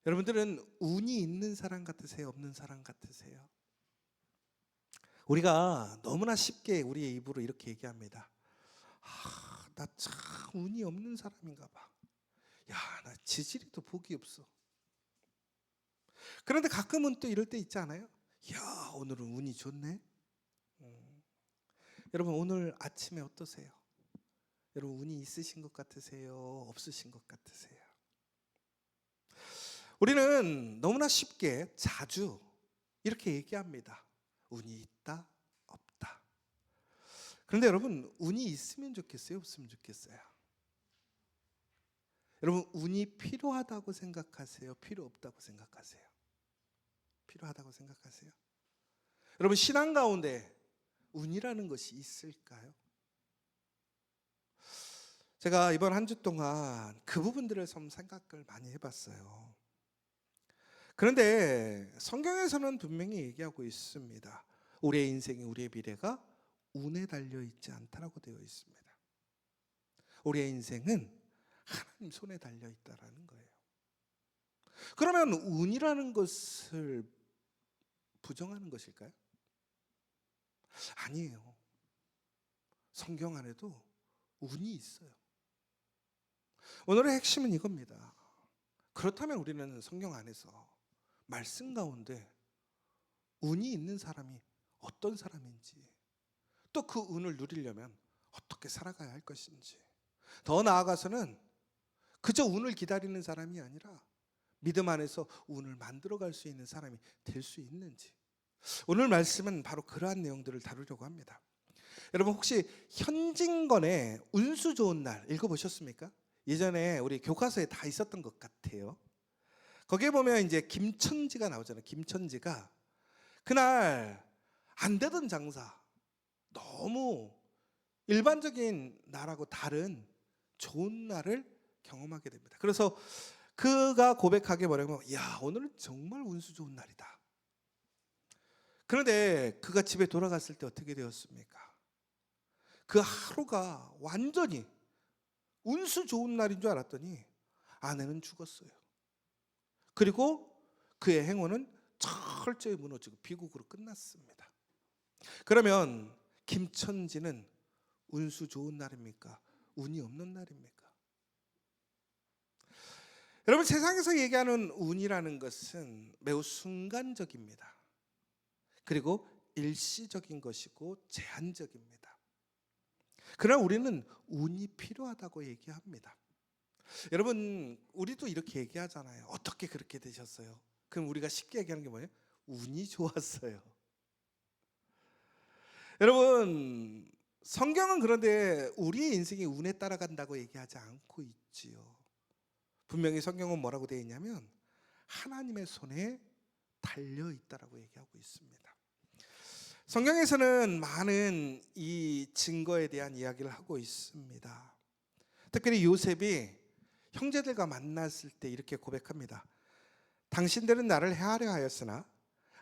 여러분들은 운이 있는 사람 같으세요? 없는 사람 같으세요? 우리가 너무나 쉽게 우리의 입으로 이렇게 얘기합니다. 나 참 운이 없는 사람인가 봐. 야, 나 지지리도 복이 없어. 그런데 가끔은 또 이럴 때 있지 않아요? 야, 오늘은 운이 좋네. 여러분 오늘 아침에 어떠세요? 여러분 운이 있으신 것 같으세요? 없으신 것 같으세요? 우리는 너무나 쉽게 자주 이렇게 얘기합니다. 운이 있다, 없다. 그런데 여러분 운이 있으면 좋겠어요? 없으면 좋겠어요? 여러분 운이 필요하다고 생각하세요? 필요 없다고 생각하세요? 필요하다고 생각하세요? 여러분 신앙 가운데 운이라는 것이 있을까요? 제가 이번 한 주 동안 그 부분들을 좀 생각을 많이 해봤어요. 그런데 성경에서는 분명히 얘기하고 있습니다. 우리의 인생이, 우리의 미래가 운에 달려 있지 않다라고 되어 있습니다. 우리의 인생은 하나님 손에 달려 있다라는 거예요. 그러면 운이라는 것을 부정하는 것일까요? 아니에요. 성경 안에도 운이 있어요. 오늘의 핵심은 이겁니다. 그렇다면 우리는 성경 안에서 말씀 가운데 운이 있는 사람이 어떤 사람인지, 또 그 운을 누리려면 어떻게 살아가야 할 것인지, 더 나아가서는 그저 운을 기다리는 사람이 아니라 믿음 안에서 운을 만들어갈 수 있는 사람이 될 수 있는지, 오늘 말씀은 바로 그러한 내용들을 다루려고 합니다. 여러분 혹시 현진건의 운수 좋은 날 읽어보셨습니까? 예전에 우리 교과서에 다 있었던 것 같아요. 거기에 보면 이제 김천지가 나오잖아요. 김천지가 그날 안 되던 장사, 너무 일반적인 날하고 다른 좋은 날을 경험하게 됩니다. 그래서 그가 고백하게 뭐냐면, 야, 오늘은 정말 운수 좋은 날이다. 그런데 그가 집에 돌아갔을 때 어떻게 되었습니까? 그 하루가 완전히 운수 좋은 날인 줄 알았더니 아내는 죽었어요. 그리고 그의 행운은 철저히 무너지고 비극으로 끝났습니다. 그러면 김천지는 운수 좋은 날입니까? 운이 없는 날입니까? 여러분 세상에서 얘기하는 운이라는 것은 매우 순간적입니다. 그리고 일시적인 것이고 제한적입니다. 그러나 우리는 운이 필요하다고 얘기합니다. 여러분 우리도 이렇게 얘기하잖아요. 어떻게 그렇게 되셨어요? 그럼 우리가 쉽게 얘기하는 게 뭐예요? 운이 좋았어요. 여러분 성경은 그런데 우리의 인생이 운에 따라간다고 얘기하지 않고 있지요. 분명히 성경은 뭐라고 되어 있냐면 하나님의 손에 달려 있다라고 얘기하고 있습니다. 성경에서는 많은 이 증거에 대한 이야기를 하고 있습니다. 특별히 요셉이 형제들과 만났을 때 이렇게 고백합니다. 당신들은 나를 해하려 하였으나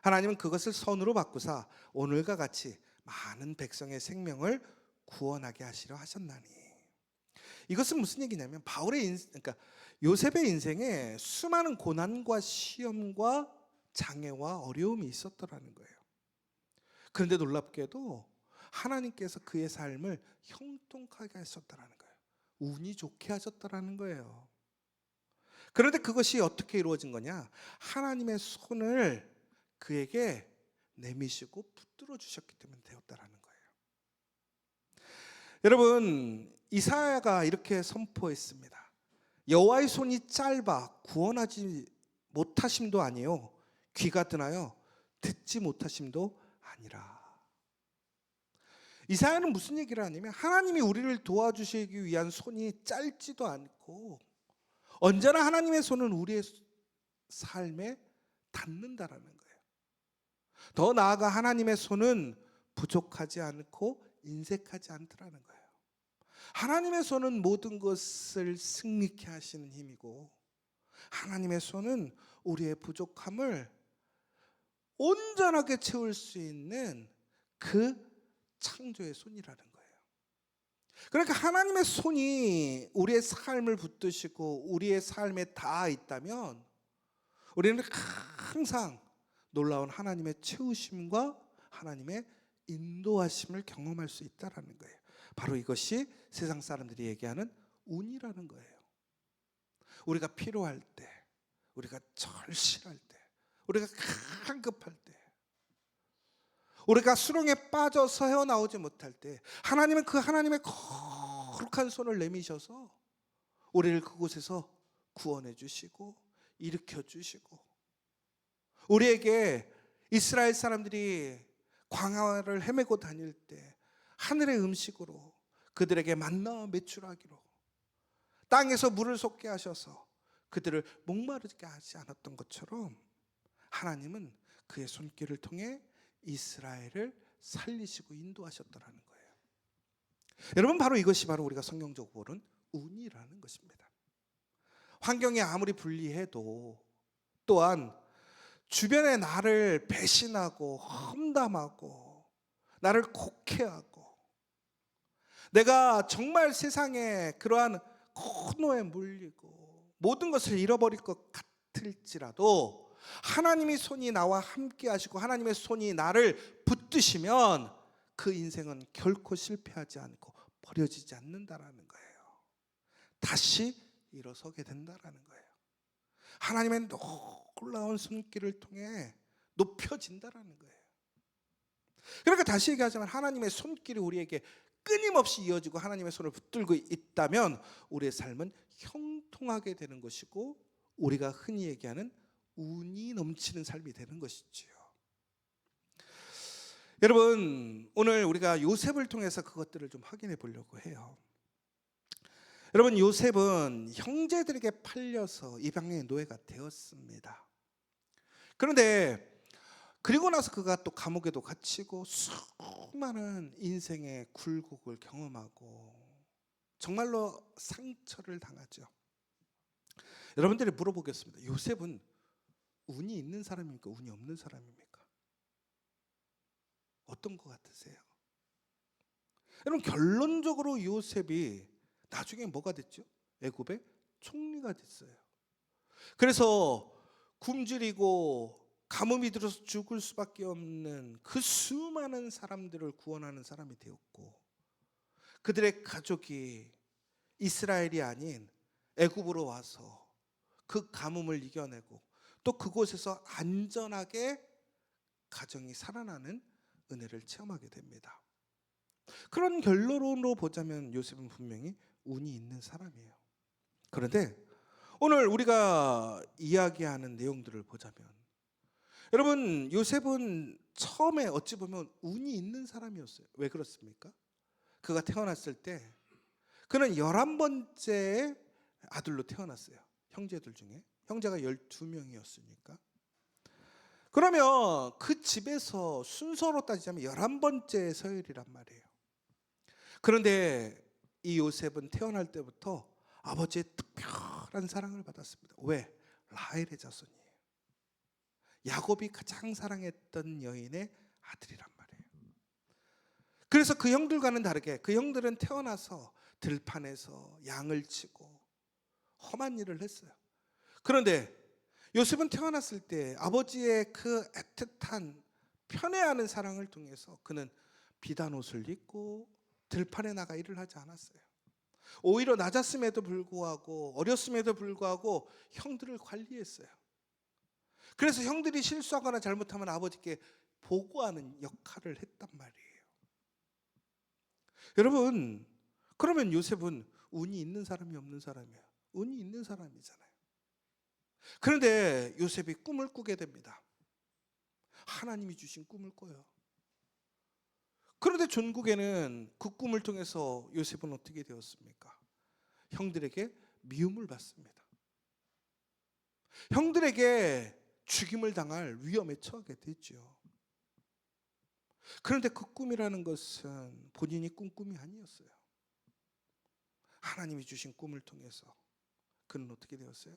하나님은 그것을 선으로 바꾸사 오늘과 같이 많은 백성의 생명을 구원하게 하시려 하셨나니. 이것은 무슨 얘기냐면 그러니까 요셉의 인생에 수많은 고난과 시험과 장애와 어려움이 있었더라는 거예요. 그런데 놀랍게도 하나님께서 그의 삶을 형통하게 하셨다라는 거예요. 운이 좋게 하셨다라는 거예요. 그런데 그것이 어떻게 이루어진 거냐? 하나님의 손을 그에게 내미시고 붙들어 주셨기 때문에 되었다라는 거예요. 여러분 이사야가 이렇게 선포했습니다. 여호와의 손이 짧아 구원하지 못하심도 아니요 귀가 드나요 듣지 못하심도 아니라. 이사야는 무슨 얘기를 하냐면 하나님이 우리를 도와주시기 위한 손이 짧지도 않고 언제나 하나님의 손은 우리의 삶에 닿는다라는 거예요. 더 나아가 하나님의 손은 부족하지 않고 인색하지 않더라는 거예요. 하나님의 손은 모든 것을 승리케 하시는 힘이고 하나님의 손은 우리의 부족함을 온전하게 채울 수 있는 그 창조의 손이라는 거예요. 그러니까 하나님의 손이 우리의 삶을 붙드시고 우리의 삶에 닿아 있다면 우리는 항상 놀라운 하나님의 채우심과 하나님의 인도하심을 경험할 수 있다라는 거예요. 바로 이것이 세상 사람들이 얘기하는 운이라는 거예요. 우리가 필요할 때, 우리가 절실할 때, 우리가 간급할 때, 우리가 수렁에 빠져서 헤어나오지 못할 때 하나님은 그 하나님의 거룩한 손을 내미셔서 우리를 그곳에서 구원해 주시고 일으켜 주시고, 우리에게 이스라엘 사람들이 광야를 헤매고 다닐 때 하늘의 음식으로 그들에게 만나와 메추라기로 땅에서 물을 솟게 하셔서 그들을 목마르게 하지 않았던 것처럼 하나님은 그의 손길을 통해 이스라엘을 살리시고 인도하셨더라는 거예요. 여러분, 바로 이것이 바로 우리가 성경적으로 보는 운이라는 것입니다. 환경이 아무리 불리해도, 또한 주변에 나를 배신하고 험담하고 나를 곡해하고 내가 정말 세상에 그러한 코너에 물리고 모든 것을 잃어버릴 것 같을지라도 하나님의 손이 나와 함께 하시고 하나님의 손이 나를 붙드시면 그 인생은 결코 실패하지 않고 버려지지 않는다라는 거예요. 다시 일어서게 된다라는 거예요. 하나님의 놀라운 손길을 통해 높여진다라는 거예요. 그러니까 다시 얘기하자면 하나님의 손길이 우리에게 끊임없이 이어지고 하나님의 손을 붙들고 있다면 우리의 삶은 형통하게 되는 것이고 우리가 흔히 얘기하는 운이 넘치는 삶이 되는 것이지요. 여러분, 오늘 우리가 요셉을 통해서 그것들을 좀 확인해 보려고 해요. 여러분, 요셉은 형제들에게 팔려서 이방인의 노예가 되었습니다. 그런데 그리고 나서 그가 또 감옥에도 갇히고 수많은 인생의 굴곡을 경험하고 정말로 상처를 당하죠. 여러분들이 물어보겠습니다. 요셉은 운이 있는 사람입니까? 운이 없는 사람입니까? 어떤 것 같으세요? 여러분, 결론적으로 요셉이 나중에 뭐가 됐죠? 애굽의 총리가 됐어요. 그래서 굶주리고 가뭄이 들어서 죽을 수밖에 없는 그 수많은 사람들을 구원하는 사람이 되었고, 그들의 가족이 이스라엘이 아닌 애굽으로 와서 그 가뭄을 이겨내고 또 그곳에서 안전하게 가정이 살아나는 은혜를 체험하게 됩니다. 그런 결론으로 보자면 요셉은 분명히 운이 있는 사람이에요. 그런데 오늘 우리가 이야기하는 내용들을 보자면, 여러분, 요셉은 처음에 어찌 보면 운이 있는 사람이었어요. 왜 그렇습니까? 그가 태어났을 때 그는 11번째 아들로 태어났어요. 형제들 중에. 형제가 12명이었으니까. 그러면 그 집에서 순서로 따지자면 11번째 서열이란 말이에요. 그런데 이 요셉은 태어날 때부터 아버지의 특별한 사랑을 받았습니다. 왜? 라헬의 자손이에요. 야곱이 가장 사랑했던 여인의 아들이란 말이에요. 그래서 그 형들과는 다르게 그 형들은 태어나서 들판에서 양을 치고 험한 일을 했어요. 그런데 요셉은 태어났을 때 아버지의 그 애틋한 편애하는 사랑을 통해서 그는 비단 옷을 입고 들판에 나가 일을 하지 않았어요. 오히려 낮았음에도 불구하고 어렸음에도 불구하고 형들을 관리했어요. 그래서 형들이 실수하거나 잘못하면 아버지께 보고하는 역할을 했단 말이에요. 여러분, 그러면 요셉은 운이 있는 사람이 없는 사람이에요? 운이 있는 사람이잖아요. 그런데 요셉이 꿈을 꾸게 됩니다. 하나님이 주신 꿈을 꿔요. 그런데 전국에는 그 꿈을 통해서 요셉은 어떻게 되었습니까? 형들에게 미움을 받습니다. 형들에게 죽임을 당할 위험에 처하게 되죠. 그런데 그 꿈이라는 것은 본인이 꾼 꿈이 아니었어요. 하나님이 주신 꿈을 통해서 그는 어떻게 되었어요?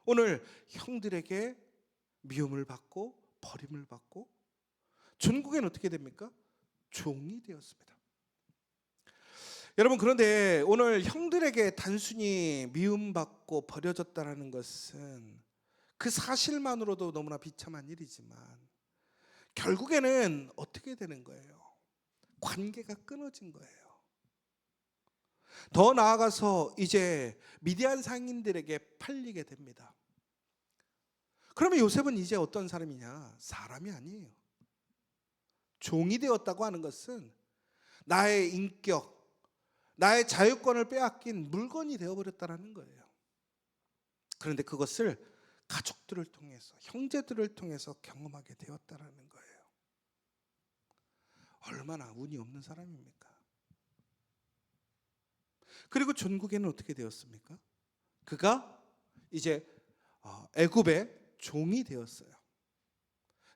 오늘 형들에게 미움을 받고 버림을 받고 전국엔 어떻게 됩니까? 종이 되었습니다. 여러분, 그런데 오늘 형들에게 단순히 미움받고 버려졌다는 것은 그 사실만으로도 너무나 비참한 일이지만 결국에는 어떻게 되는 거예요? 관계가 끊어진 거예요. 더 나아가서 이제 미디안 상인들에게 팔리게 됩니다. 그러면 요셉은 이제 어떤 사람이냐? 사람이 아니에요. 종이 되었다고 하는 것은 나의 인격, 나의 자유권을 빼앗긴 물건이 되어버렸다는 거예요. 그런데 그것을 가족들을 통해서, 형제들을 통해서 경험하게 되었다는 거예요. 얼마나 운이 없는 사람입니까? 그리고 전국에는 어떻게 되었습니까? 그가 이제 애굽의 종이 되었어요.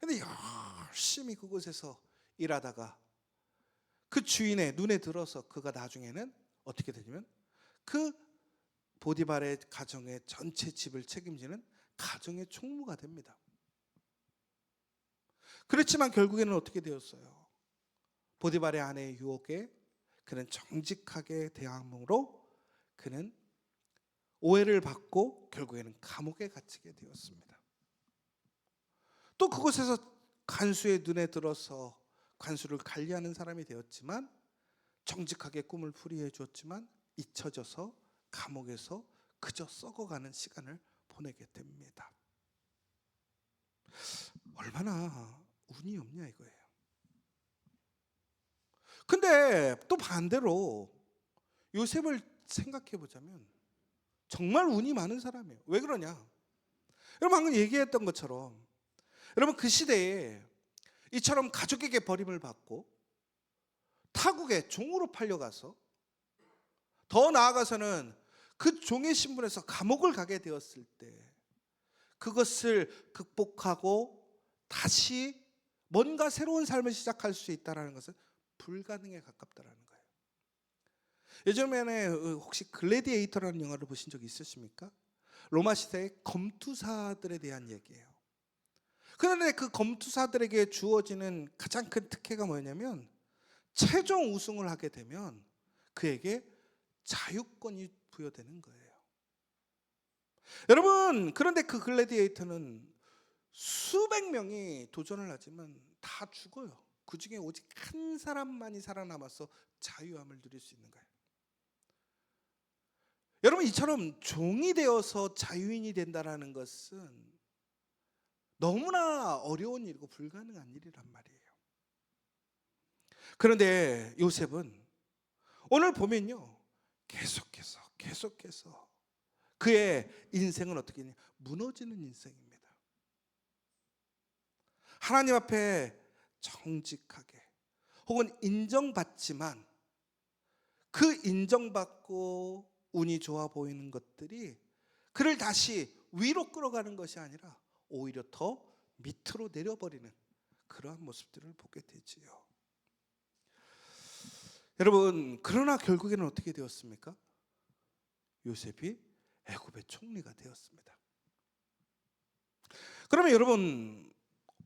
근데 열심히 그곳에서 일하다가 그 주인의 눈에 들어서 그가 나중에는 어떻게 되냐면 그 보디발의 가정의 전체 집을 책임지는 가정의 총무가 됩니다. 그렇지만 결국에는 어떻게 되었어요? 보디발의 아내의 유혹에 그는 정직하게 대항으로 그는 오해를 받고 결국에는 감옥에 갇히게 되었습니다. 또 그곳에서 간수의 눈에 들어서 관수를 관리하는 사람이 되었지만 정직하게 꿈을 풀이해 주었지만 잊혀져서 감옥에서 그저 썩어가는 시간을 보내게 됩니다. 얼마나 운이 없냐 이거예요. 근데 또 반대로 요셉을 생각해 보자면 정말 운이 많은 사람이에요. 왜 그러냐? 여러분 방금 얘기했던 것처럼 여러분 그 시대에 이처럼 가족에게 버림을 받고 타국에 종으로 팔려가서 더 나아가서는 그 종의 신분에서 감옥을 가게 되었을 때 그것을 극복하고 다시 뭔가 새로운 삶을 시작할 수 있다는 것은 불가능에 가깝다는 거예요. 예전에 혹시 글래디에이터라는 영화를 보신 적 있으십니까? 로마 시대의 검투사들에 대한 얘기예요. 그런데 그 검투사들에게 주어지는 가장 큰 특혜가 뭐냐면 최종 우승을 하게 되면 그에게 자유권이 부여되는 거예요. 여러분 그런데 그 글래디에이터는 수백 명이 도전을 하지만 다 죽어요. 그 중에 오직 한 사람만이 살아남아서 자유함을 누릴 수 있는 거예요. 여러분 이처럼 종이 되어서 자유인이 된다는 것은 너무나 어려운 일이고 불가능한 일이란 말이에요. 그런데 요셉은 오늘 보면요 계속해서 그의 인생은 어떻게 되냐 무너지는 인생입니다. 하나님 앞에 정직하게 혹은 인정받지만 그 인정받고 운이 좋아 보이는 것들이 그를 다시 위로 끌어가는 것이 아니라 오히려 더 밑으로 내려버리는 그러한 모습들을 보게 되지요. 여러분 그러나 결국에는 어떻게 되었습니까? 요셉이 애굽의 총리가 되었습니다. 그러면 여러분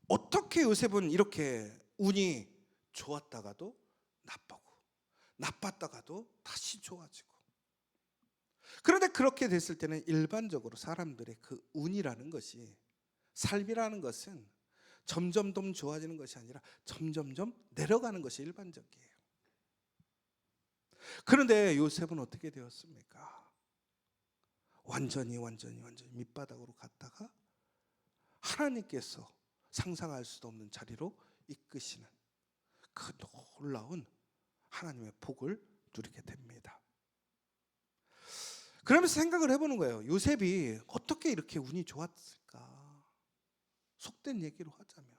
어떻게 요셉은 이렇게 운이 좋았다가도 나쁘고 나빴다가도 다시 좋아지고 그런데 그렇게 됐을 때는 일반적으로 사람들의 그 운이라는 것이 삶이라는 것은 점점점 좋아지는 것이 아니라 점점점 내려가는 것이 일반적이에요. 그런데 요셉은 어떻게 되었습니까? 완전히 밑바닥으로 갔다가 하나님께서 상상할 수도 없는 자리로 이끄시는 그 놀라운 하나님의 복을 누리게 됩니다. 그러면서 생각을 해보는 거예요. 요셉이 어떻게 이렇게 운이 좋았을까? 속된 얘기로 하자면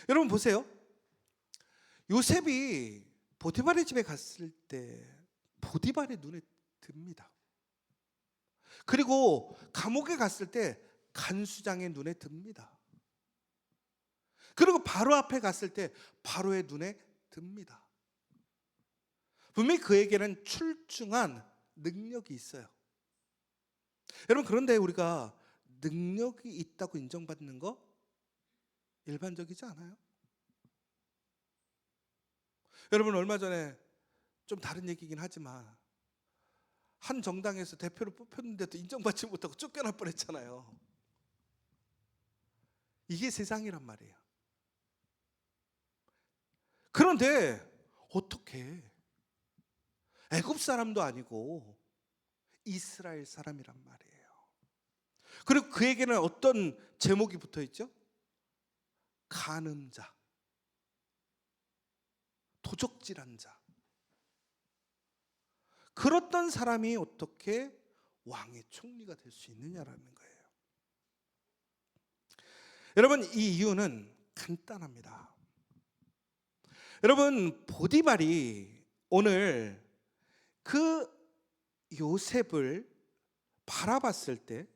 여러분 보세요. 요셉이 보디발의 집에 갔을 때 보디발의 눈에 듭니다. 그리고 감옥에 갔을 때 간수장의 눈에 듭니다. 그리고 바로 앞에 갔을 때 바로의 눈에 듭니다. 분명히 그에게는 출중한 능력이 있어요. 여러분 그런데 우리가 능력이 있다고 인정받는 거 일반적이지 않아요? 여러분 얼마 전에 좀 다른 얘기긴 하지만 한 정당에서 대표로 뽑혔는데도 인정받지 못하고 쫓겨날 뻔했잖아요. 이게 세상이란 말이에요. 그런데 어떻게 애굽 사람도 아니고 이스라엘 사람이란 말이에요. 그리고 그에게는 어떤 제목이 붙어 있죠? 간음자, 도적질한 자. 그렇던 사람이 어떻게 왕의 총리가 될 수 있느냐라는 거예요. 여러분, 이 이유는 간단합니다. 여러분, 보디발이 오늘 그 요셉을 바라봤을 때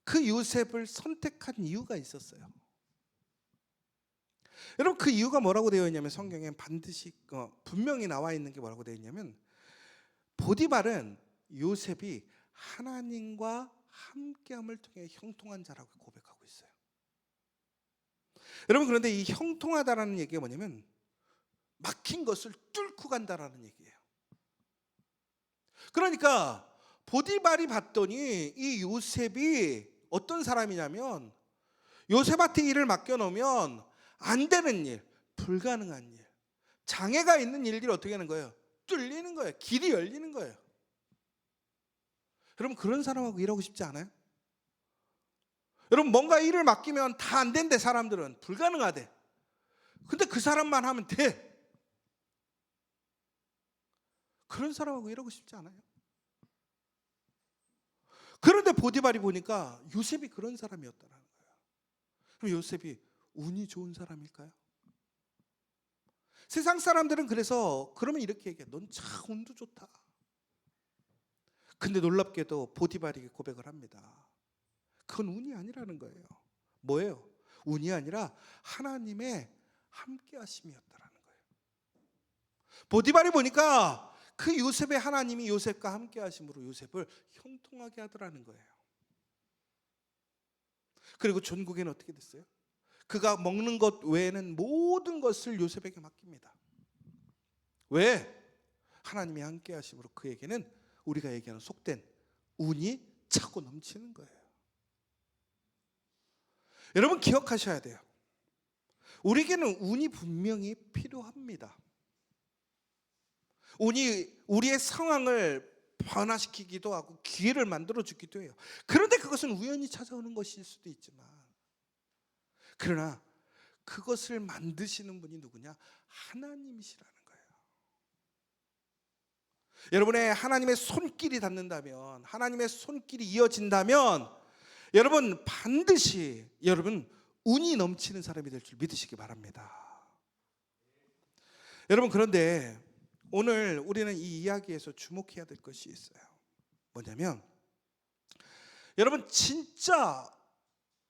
그 요셉을 선택한 이유가 있었어요. 여러분, 그 이유가 뭐라고 되어 있냐면 성경에 반드시 분명히 나와 있는 게 뭐라고 되어 있냐면 보디발은 요셉이 하나님과 함께함을 통해 형통한 자라고 고백하고 있어요. 여러분, 그런데 이 형통하다라는 얘기가 뭐냐면 막힌 것을 뚫고 간다라는 얘기예요. 그러니까 보디발이 봤더니 이 요셉이 어떤 사람이냐면 요셉한테 일을 맡겨놓으면 안 되는 일, 불가능한 일, 장애가 있는 일들이 어떻게 하는 거예요? 뚫리는 거예요. 길이 열리는 거예요. 여러분, 그런 사람하고 일하고 싶지 않아요? 여러분, 뭔가 일을 맡기면 다 안 된대. 사람들은 불가능하대. 근데 그 사람만 하면 돼. 그런 사람하고 일하고 싶지 않아요? 그런데 보디발이 보니까 요셉이 그런 사람이었다는 거예요. 그럼 요셉이 운이 좋은 사람일까요? 세상 사람들은 그래서 그러면 이렇게 얘기해. 넌 참 운도 좋다. 근데 놀랍게도 보디발이 고백을 합니다. 그건 운이 아니라는 거예요. 뭐예요? 운이 아니라 하나님의 함께 하심이었다라는 거예요. 보디발이 보니까 그 요셉의 하나님이 요셉과 함께 하심으로 요셉을 형통하게 하더라는 거예요. 그리고 전국에는 어떻게 됐어요? 그가 먹는 것 외에는 모든 것을 요셉에게 맡깁니다. 왜? 하나님이 함께 하심으로 그에게는 우리가 얘기하는 속된 운이 차고 넘치는 거예요. 여러분, 기억하셔야 돼요. 우리에게는 운이 분명히 필요합니다. 운이 우리의 상황을 변화시키기도 하고 기회를 만들어주기도 해요. 그런데 그것은 우연히 찾아오는 것일 수도 있지만, 그러나 그것을 만드시는 분이 누구냐? 하나님이시라는 거예요. 여러분의 하나님의 손길이 닿는다면, 하나님의 손길이 이어진다면 여러분 반드시 여러분 운이 넘치는 사람이 될 줄 믿으시기 바랍니다. 여러분, 그런데 오늘 우리는 이 이야기에서 주목해야 될 것이 있어요. 뭐냐면 여러분, 진짜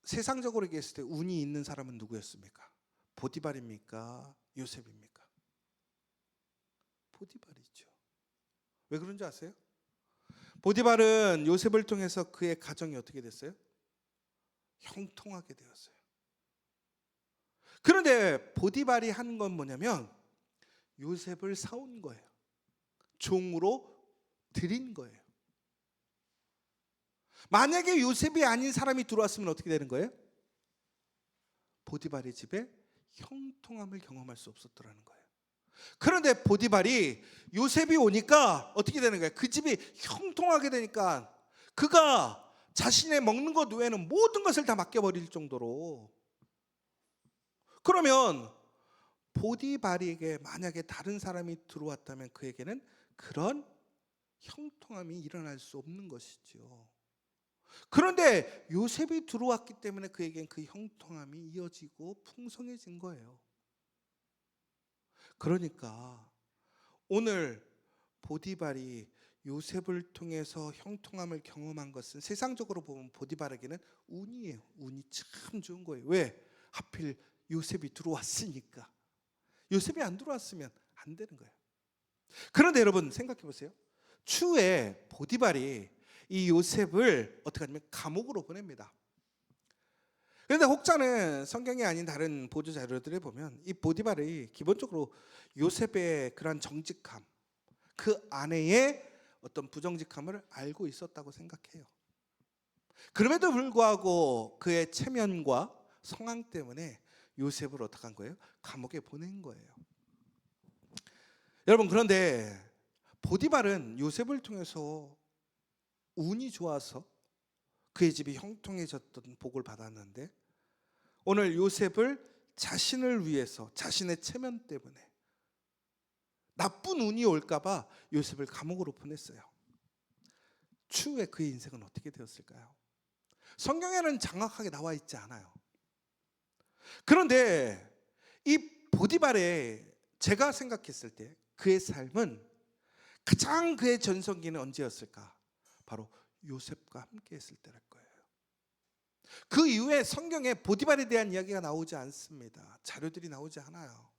세상적으로 얘기했을 때 운이 있는 사람은 누구였습니까? 보디발입니까? 요셉입니까? 보디발이죠. 왜 그런지 아세요? 보디발은 요셉을 통해서 그의 가정이 어떻게 됐어요? 형통하게 되었어요. 그런데 보디발이 한 건 뭐냐면 요셉을 사온 거예요. 종으로 드린 거예요. 만약에 요셉이 아닌 사람이 들어왔으면 어떻게 되는 거예요? 보디발의 집에 형통함을 경험할 수 없었더라는 거예요. 그런데 보디발이 요셉이 오니까 어떻게 되는 거예요? 그 집이 형통하게 되니까 그가 자신의 먹는 것 외에는 모든 것을 다 맡겨버릴 정도로. 그러면 보디발에게 만약에 다른 사람이 들어왔다면 그에게는 그런 형통함이 일어날 수 없는 것이죠. 그런데 요셉이 들어왔기 때문에 그에겐 그 형통함이 이어지고 풍성해진 거예요. 그러니까 오늘 보디발이 요셉을 통해서 형통함을 경험한 것은 세상적으로 보면 보디발에게는 운이에요. 운이 참 좋은 거예요. 왜? 하필 요셉이 들어왔으니까. 요셉이 안 들어왔으면 안 되는 거예요. 그런데 여러분 생각해 보세요. 추후에 보디발이 이 요셉을 어떻게 하냐면 감옥으로 보냅니다. 그런데 혹자는 성경이 아닌 다른 보도 자료들에 보면 이 보디발이 기본적으로 요셉의 그런 정직함, 그 아내의 어떤 부정직함을 알고 있었다고 생각해요. 그럼에도 불구하고 그의 체면과 성황 때문에 요셉을 어떻게 한 거예요? 감옥에 보낸 거예요. 여러분, 그런데 보디발은 요셉을 통해서 운이 좋아서 그의 집이 형통해졌던 복을 받았는데, 오늘 요셉을 자신을 위해서, 자신의 체면 때문에 나쁜 운이 올까봐 요셉을 감옥으로 보냈어요. 추후에 그의 인생은 어떻게 되었을까요? 성경에는 정확하게 나와 있지 않아요. 그런데 이 보디발의, 제가 생각했을 때 그의 삶은 가장 그의 전성기는 언제였을까? 바로 요셉과 함께 했을 때랄 거예요. 그 이후에 성경에 보디발에 대한 이야기가 나오지 않습니다. 자료들이 나오지 않아요.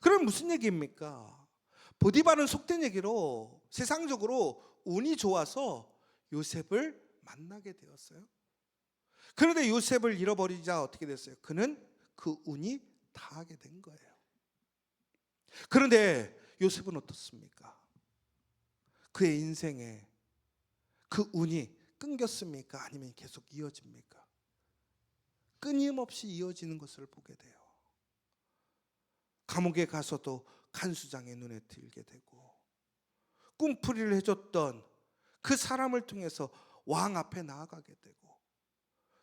그럼 무슨 얘기입니까? 보디발은 속된 얘기로 세상적으로 운이 좋아서 요셉을 만나게 되었어요. 그런데 요셉을 잃어버리자 어떻게 됐어요? 그는 그 운이 다하게 된 거예요. 그런데 요셉은 어떻습니까? 그의 인생에 그 운이 끊겼습니까? 아니면 계속 이어집니까? 끊임없이 이어지는 것을 보게 돼요. 감옥에 가서도 간수장의 눈에 들게 되고, 꿈풀이를 해줬던 그 사람을 통해서 왕 앞에 나아가게 되고,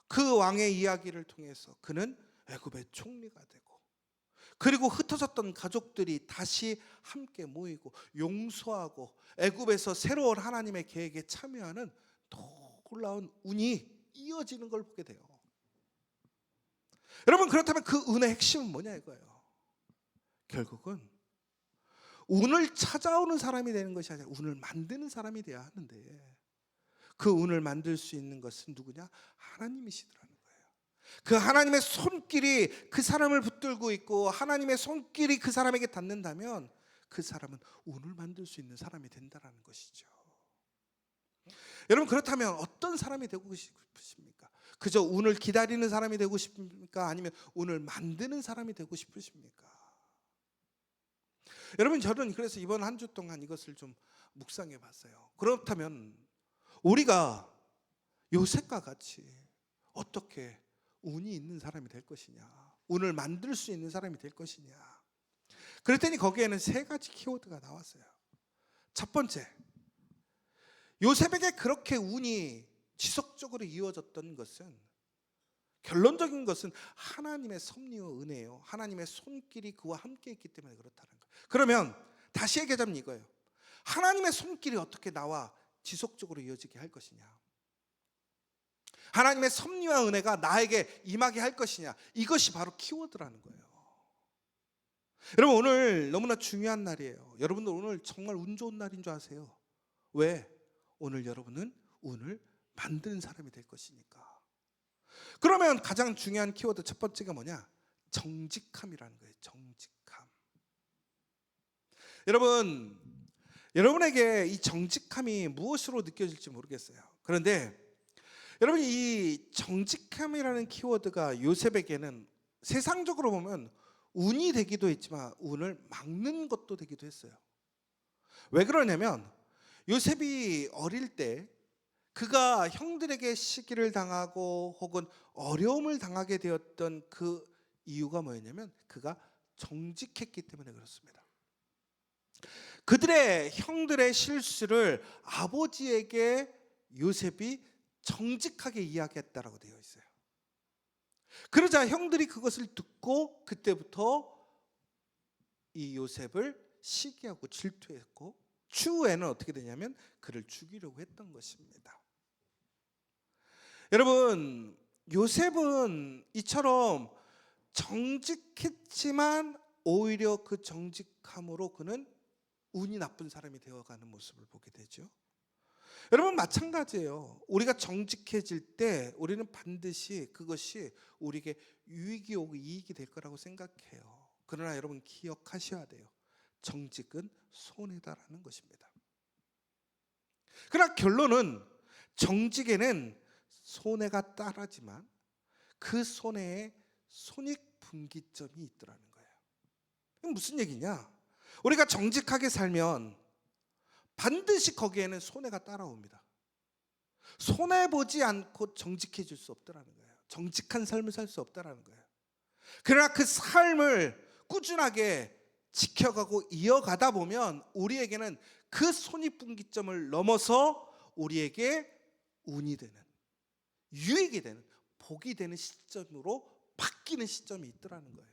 그 왕의 이야기를 통해서 그는 애굽의 총리가 되고, 그리고 흩어졌던 가족들이 다시 함께 모이고 용서하고 애굽에서 새로운 하나님의 계획에 참여하는 놀라운 운이 이어지는 걸 보게 돼요. 여러분, 그렇다면 그 운의 핵심은 뭐냐 이거예요. 결국은 운을 찾아오는 사람이 되는 것이 아니라 운을 만드는 사람이 되어야 하는데, 그 운을 만들 수 있는 것은 누구냐? 하나님이시더라는 거예요. 그 하나님의 손길이 그 사람을 붙들고 있고 하나님의 손길이 그 사람에게 닿는다면 그 사람은 운을 만들 수 있는 사람이 된다는 것이죠. 여러분, 그렇다면 어떤 사람이 되고 싶으십니까? 그저 운을 기다리는 사람이 되고 싶습니까? 아니면 운을 만드는 사람이 되고 싶으십니까? 여러분, 저는 그래서 이번 한 주 동안 이것을 좀 묵상해 봤어요. 그렇다면 우리가 요셉과 같이 어떻게 운이 있는 사람이 될 것이냐, 운을 만들 수 있는 사람이 될 것이냐. 그랬더니 거기에는 세 가지 키워드가 나왔어요. 첫 번째, 요셉에게 그렇게 운이 지속적으로 이어졌던 것은, 결론적인 것은 하나님의 섭리와 은혜예요. 하나님의 손길이 그와 함께 있기 때문에 그렇다는 거예요. 그러면 다시 얘기하자면 이거예요. 하나님의 손길이 어떻게 나와 지속적으로 이어지게 할 것이냐, 하나님의 섭리와 은혜가 나에게 임하게 할 것이냐, 이것이 바로 키워드라는 거예요. 여러분, 오늘 너무나 중요한 날이에요. 여러분들 오늘 정말 운 좋은 날인 줄 아세요? 왜? 오늘 여러분은 운을 만드는 사람이 될 것이니까. 그러면 가장 중요한 키워드 첫 번째가 뭐냐? 정직함이라는 거예요. 정직함. 여러분에게 이 정직함이 무엇으로 느껴질지 모르겠어요. 그런데 여러분, 이 정직함이라는 키워드가 요셉에게는 세상적으로 보면 운이 되기도 했지만 운을 막는 것도 되기도 했어요. 왜 그러냐면 요셉이 어릴 때 그가 형들에게 시기를 당하고 혹은 어려움을 당하게 되었던 그 이유가 뭐였냐면 그가 정직했기 때문에 그렇습니다. 그들의 형들의 실수를 아버지에게 요셉이 정직하게 이야기했다라고 되어 있어요. 그러자 형들이 그것을 듣고 그때부터 이 요셉을 시기하고 질투했고, 추후에는 어떻게 되냐면 그를 죽이려고 했던 것입니다. 여러분, 요셉은 이처럼 정직했지만 오히려 그 정직함으로 그는 운이 나쁜 사람이 되어가는 모습을 보게 되죠. 여러분, 마찬가지예요. 우리가 정직해질 때 우리는 반드시 그것이 우리에게 유익이 오고 이익이 될 거라고 생각해요. 그러나 여러분 기억하셔야 돼요. 정직은 손해다라는 것입니다. 그러나 결론은 정직에는 손해가 따르지만 그 손해에 손익분기점이 있더라는 거예요. 무슨 얘기냐? 우리가 정직하게 살면 반드시 거기에는 손해가 따라옵니다. 손해보지 않고 정직해질 수 없더라는 거예요. 정직한 삶을 살 수 없다라는 거예요. 그러나 그 삶을 꾸준하게 지켜가고 이어가다 보면 우리에게는 그 손익분기점을 넘어서 우리에게 운이 되는, 유익이 되는, 복이 되는 시점으로 바뀌는 시점이 있더라는 거예요.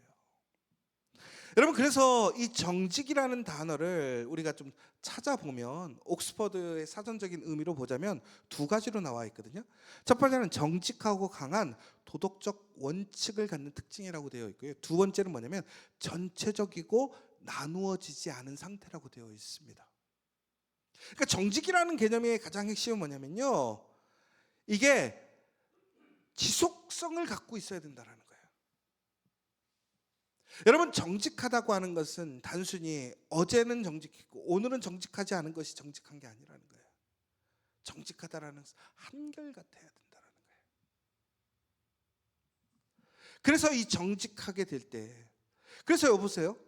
여러분, 그래서 이 정직이라는 단어를 우리가 좀 찾아보면 옥스퍼드의 사전적인 의미로 보자면 두 가지로 나와 있거든요. 첫 번째는 정직하고 강한 도덕적 원칙을 갖는 특징이라고 되어 있고요. 두 번째는 뭐냐면 전체적이고 나누어지지 않은 상태라고 되어 있습니다. 그러니까 정직이라는 개념의 가장 핵심은 뭐냐면요, 이게 지속성을 갖고 있어야 된다는 거예요. 여러분, 정직하다고 하는 것은 단순히 어제는 정직했고 오늘은 정직하지 않은 것이 정직한 게 아니라는 거예요. 정직하다라는 것은 한결같아야 된다는 거예요. 그래서 이 정직하게 될 때, 그래서 여보세요,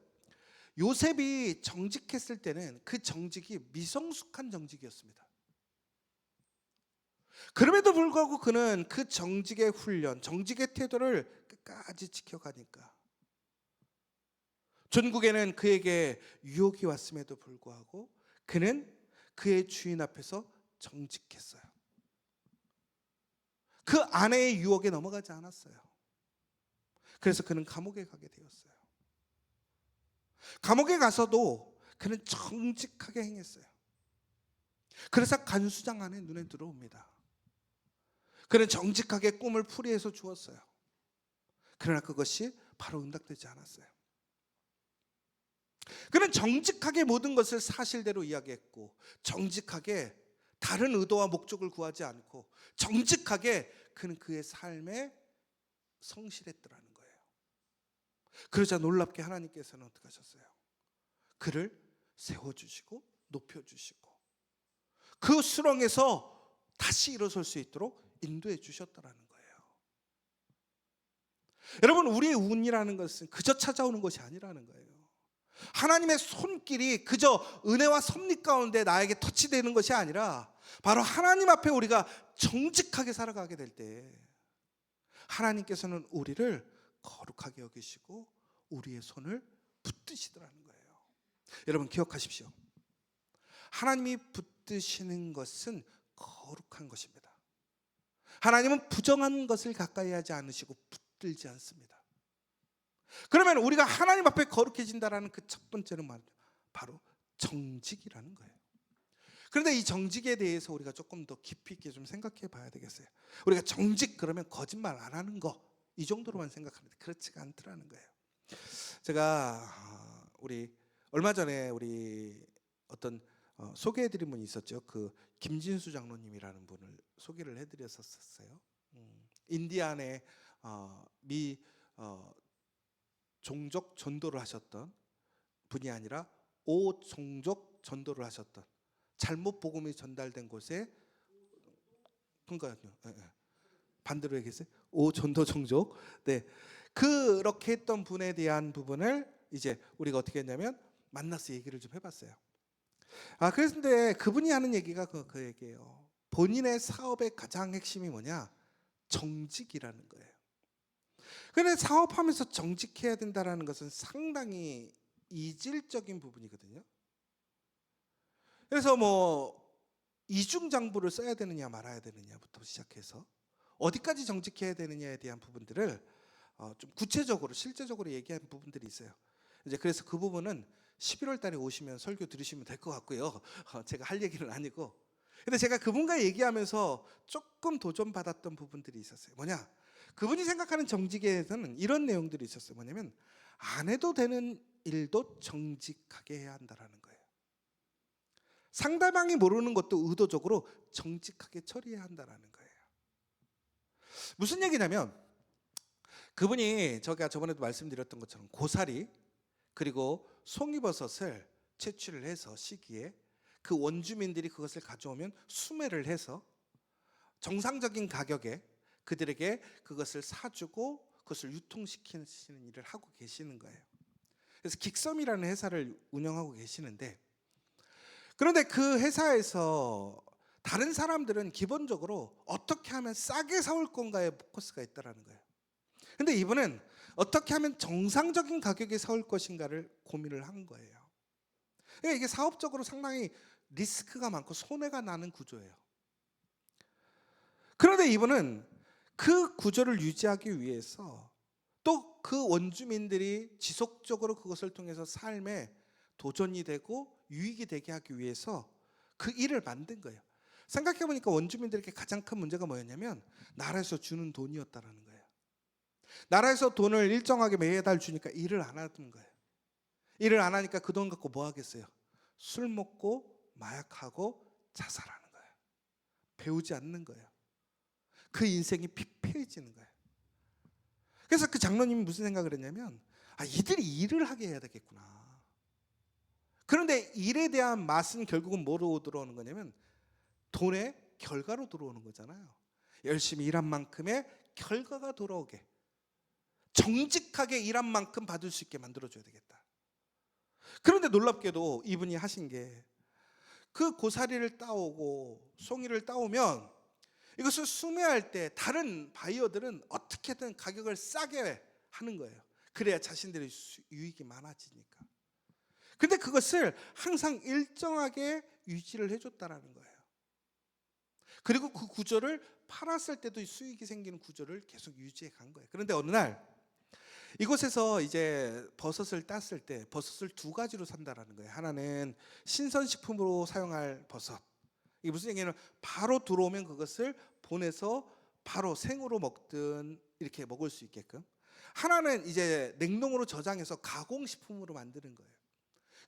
요셉이 정직했을 때는 그 정직이 미성숙한 정직이었습니다. 그럼에도 불구하고 그는 그 정직의 훈련, 정직의 태도를 끝까지 지켜가니까 전국에는 그에게 유혹이 왔음에도 불구하고 그는 그의 주인 앞에서 정직했어요. 그 아내의 유혹에 넘어가지 않았어요. 그래서 그는 감옥에 가게 되었어요. 감옥에 가서도 그는 정직하게 행했어요. 그래서 간수장 안에 눈에 들어옵니다. 그는 정직하게 꿈을 풀이해서 주었어요. 그러나 그것이 바로 응답되지 않았어요. 그는 정직하게 모든 것을 사실대로 이야기했고, 정직하게 다른 의도와 목적을 구하지 않고, 정직하게 그는 그의 삶에 성실했더라는 거예요. 그러자 놀랍게 하나님께서는 어떻게 하셨어요? 그를 세워주시고 높여주시고 그 수렁에서 다시 일어설 수 있도록 인도해 주셨더라는 거예요. 여러분, 우리의 운이라는 것은 그저 찾아오는 것이 아니라는 거예요. 하나님의 손길이 그저 은혜와 섭리 가운데 나에게 터치되는 것이 아니라 바로 하나님 앞에 우리가 정직하게 살아가게 될 때 하나님께서는 우리를 거룩하게 여기시고 우리의 손을 붙드시더라는 거예요. 여러분, 기억하십시오. 하나님이 붙드시는 것은 거룩한 것입니다. 하나님은 부정한 것을 가까이 하지 않으시고 붙들지 않습니다. 그러면 우리가 하나님 앞에 거룩해진다라는 그 첫 번째는 바로 정직이라는 거예요. 그런데 이 정직에 대해서 우리가 조금 더 깊이 있게 좀 생각해 봐야 되겠어요. 우리가 정직 그러면 거짓말 안 하는 거, 이 정도로만 생각하는데 그렇지가 않더라는 거예요. 제가 우리 얼마 전에 우리 어떤 소개해드린 분이 있었죠. 그 김진수 장로님이라는 분을 소개를 해드렸었어요. 인디안의 미 종족 전도를 하셨던 분이 아니라 오종족 전도를 하셨던, 잘못 복음이 전달된 곳에, 그러니까요, 반대로 얘기했어요. 오전도 종족. 네, 그렇게 했던 분에 대한 부분을 이제 우리가 어떻게 했냐면 만나서 얘기를 좀 해봤어요. 그런데 그분이 하는 얘기가 그 얘기예요. 본인의 사업의 가장 핵심이 뭐냐? 정직이라는 거예요. 그런데 사업하면서 정직해야 된다는 것은 상당히 이질적인 부분이거든요. 그래서 뭐 이중장부를 써야 되느냐 말아야 되느냐부터 시작해서 어디까지 정직해야 되느냐에 대한 부분들을 좀 구체적으로 실제적으로 얘기한 부분들이 있어요. 이제 그래서 그 부분은 11월 달에 오시면 설교 들으시면 될 것 같고요. 제가 할 얘기는 아니고. 근데 제가 그분과 얘기하면서 조금 도전받았던 부분들이 있었어요. 뭐냐? 그분이 생각하는 정직에서는 이런 내용들이 있었어요. 뭐냐면 안 해도 되는 일도 정직하게 해야 한다는 거예요. 상대방이 모르는 것도 의도적으로 정직하게 처리해야 한다는 거예요. 무슨 얘기냐면 그분이 제가 저번에도 말씀드렸던 것처럼 고사리 그리고 송이버섯을 채취를 해서 시기에 그 원주민들이 그것을 가져오면 수매를 해서 정상적인 가격에 그들에게 그것을 사주고 그것을 유통시키는 일을 하고 계시는 거예요. 그래서 긱섬이라는 회사를 운영하고 계시는데, 그런데 그 회사에서 다른 사람들은 기본적으로 어떻게 하면 싸게 사올 건가에 포커스가 있다라는 거예요. 근데 이분은 어떻게 하면 정상적인 가격에 사올 것인가를 고민을 한 거예요. 그러니까 이게 사업적으로 상당히 리스크가 많고 손해가 나는 구조예요. 그런데 이분은 그 구조를 유지하기 위해서 또 그 원주민들이 지속적으로 그것을 통해서 삶에 도전이 되고 유익이 되게 하기 위해서 그 일을 만든 거예요. 생각해 보니까 원주민들에게 가장 큰 문제가 뭐였냐면 나라에서 주는 돈이었다라는 거예요. 나라에서 돈을 일정하게 매달 주니까 일을 안 하는 거예요. 일을 안 하니까 그 돈 갖고 뭐 하겠어요? 술 먹고 마약하고 자살하는 거예요. 배우지 않는 거예요. 그 인생이 피폐해지는 거예요. 그래서 그 장로님이 무슨 생각을 했냐면 이들이 일을 하게 해야 되겠구나. 그런데 일에 대한 맛은 결국은 뭐로 들어오는 거냐면 돈의 결과로 들어오는 거잖아요. 열심히 일한 만큼의 결과가 돌아오게, 정직하게 일한 만큼 받을 수 있게 만들어줘야 되겠다. 그런데 놀랍게도 이분이 하신 게 그 고사리를 따오고 송이를 따오면 이것을 수매할 때 다른 바이어들은 어떻게든 가격을 싸게 하는 거예요. 그래야 자신들의 유익이 많아지니까. 근데 그것을 항상 일정하게 유지를 해줬다라는 거예요. 그리고 그 구조를 팔았을 때도 수익이 생기는 구조를 계속 유지해 간 거예요. 그런데 어느 날 이곳에서 이제 버섯을 땄을 때 버섯을 두 가지로 산다라는 거예요. 하나는 신선식품으로 사용할 버섯. 이게 무슨 얘기냐면 바로 들어오면 그것을 보내서 바로 생으로 먹든 이렇게 먹을 수 있게끔. 하나는 이제 냉동으로 저장해서 가공식품으로 만드는 거예요.